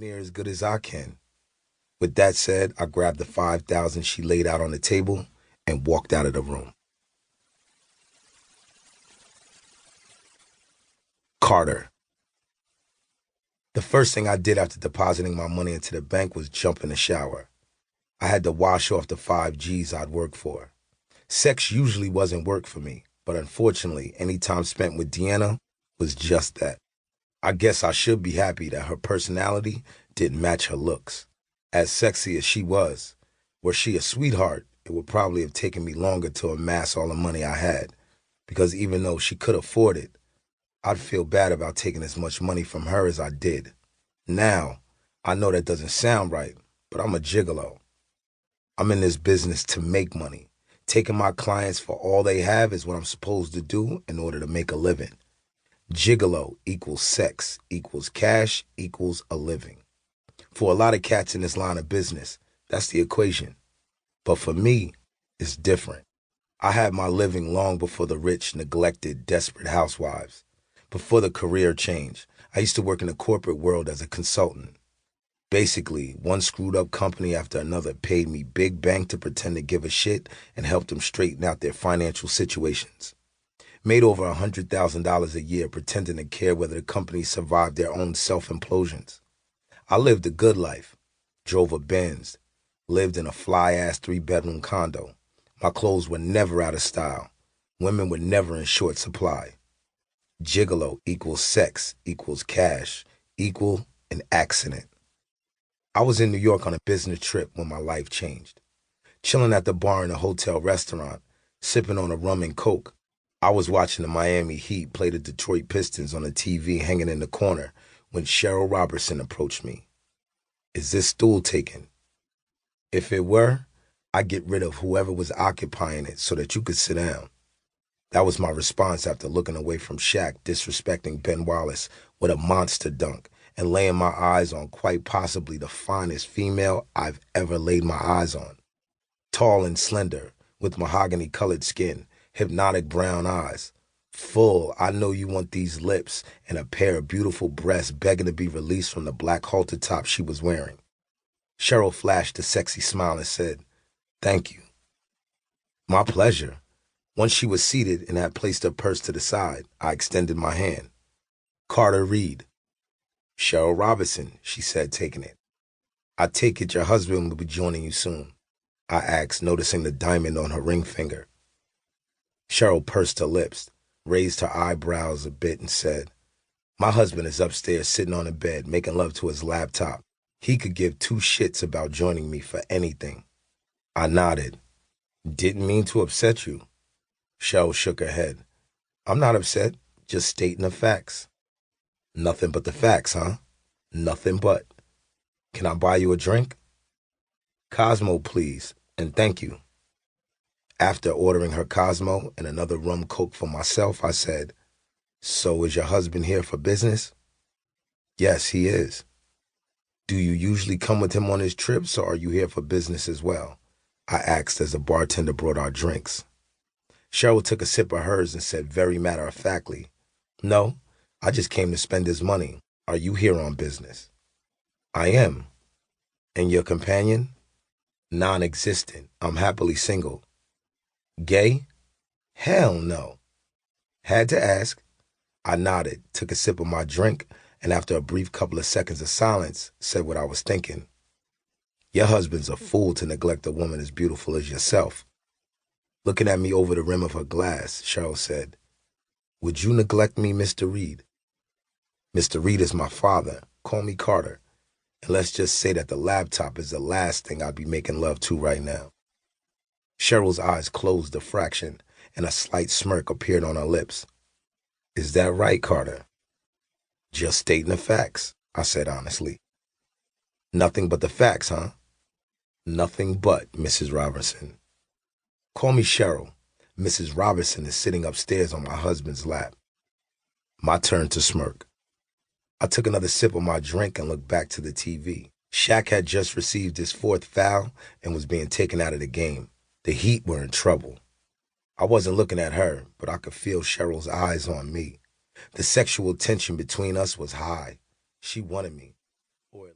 near as good as I can. With that said, I grabbed the 5,000 she laid out on the table and walked out of the room. Carter. The first thing I did after depositing my money into the bank was jump in the shower. I had to wash off the 5 G's I'd worked for. Sex usually wasn't work for me, but unfortunately, any time spent with Deanna was just that. I guess I should be happy that her personality didn't match her looks. As sexy as she was, were she a sweetheart, it would probably have taken me longer to amass all the money I had, because even though she could afford it, I'd feel bad about taking as much money from her as I did. Now, I know that doesn't sound right, but I'm a gigolo. I'm in this business to make money. Taking my clients for all they have is what I'm supposed to do in order to make a living. Gigolo equals sex equals cash equals a living. For a lot of cats in this line of business, that's the equation. But for me, it's different. I had my living long before the rich, neglected, desperate housewives. Before the career change, I used to work in the corporate world as a consultant. Basically, one screwed up company after another paid me big bank to pretend to give a shit and help them straighten out their financial situations. Made over $100,000 a year pretending to care whether the company survived their own self-implosions. I lived a good life, drove a Benz, lived in a fly-ass 3-bedroom condo. My clothes were never out of style. Women were never in short supply. Gigolo equals sex equals cash equal an accident. I was in New York on a business trip when my life changed. Chilling at the bar in a hotel restaurant, sipping on a rum and coke. I was watching the Miami Heat play the Detroit Pistons on the TV hanging in the corner when Cheryl Robertson approached me. Is this stool taken? If it were, I'd get rid of whoever was occupying it so that you could sit down. That was my response after looking away from Shaq disrespecting Ben Wallace with a monster dunk and laying my eyes on quite possibly the finest female I've ever laid my eyes on. Tall and slender, with mahogany-colored skin, hypnotic brown eyes. Full, I know you want these lips, and a pair of beautiful breasts begging to be released from the black halter top she was wearing. Cheryl flashed a sexy smile and said, "Thank you." "My pleasure." Once she was seated and had placed her purse to the side, I extended my hand. "Carter Reed." "Cheryl Robinson," she said, taking it. "I take it your husband will be joining you soon?" I asked, noticing the diamond on her ring finger. Cheryl pursed her lips, raised her eyebrows a bit, and said, "My husband is upstairs sitting on a bed, making love to his laptop. He could give 2 shits about joining me for anything." I nodded. "Didn't mean to upset you." Cheryl shook her head. "I'm not upset, just stating the facts." "Nothing but the facts, huh?" "Nothing but." "Can I buy you a drink?" "Cosmo, please, and thank you." After ordering her Cosmo and another rum coke for myself, I said, "So is your husband here for business?" "Yes, he is." "Do you usually come with him on his trips, or are you here for business as well?" I asked as the bartender brought our drinks. Cheryl took a sip of hers and said very matter-of-factly, "No, I just came to spend his money. Are you here on business?" "I am." "And your companion?" "Non-existent. I'm happily single." "Gay?" "Hell no." "Had to ask." I nodded, took a sip of my drink, and after a brief couple of seconds of silence, said what I was thinking. "Your husband's a fool to neglect a woman as beautiful as yourself." Looking at me over the rim of her glass, Cheryl said, "Would you neglect me, Mr. Reed?" "Mr. Reed is my father. Call me Carter. And let's just say that the laptop is the last thing I'd be making love to right now." Cheryl's eyes closed a fraction, and a slight smirk appeared on her lips. "Is that right, Carter?" "Just stating the facts," I said honestly. "Nothing but the facts, huh?" "Nothing but, Mrs. Robertson." "Call me Cheryl. Mrs. Robertson is sitting upstairs on my husband's lap." My turn to smirk. I took another sip of my drink and looked back to the TV. Shaq had just received his 4th foul and was being taken out of the game. The Heat were in trouble. I wasn't looking at her, but I could feel Cheryl's eyes on me. The sexual tension between us was high. She wanted me.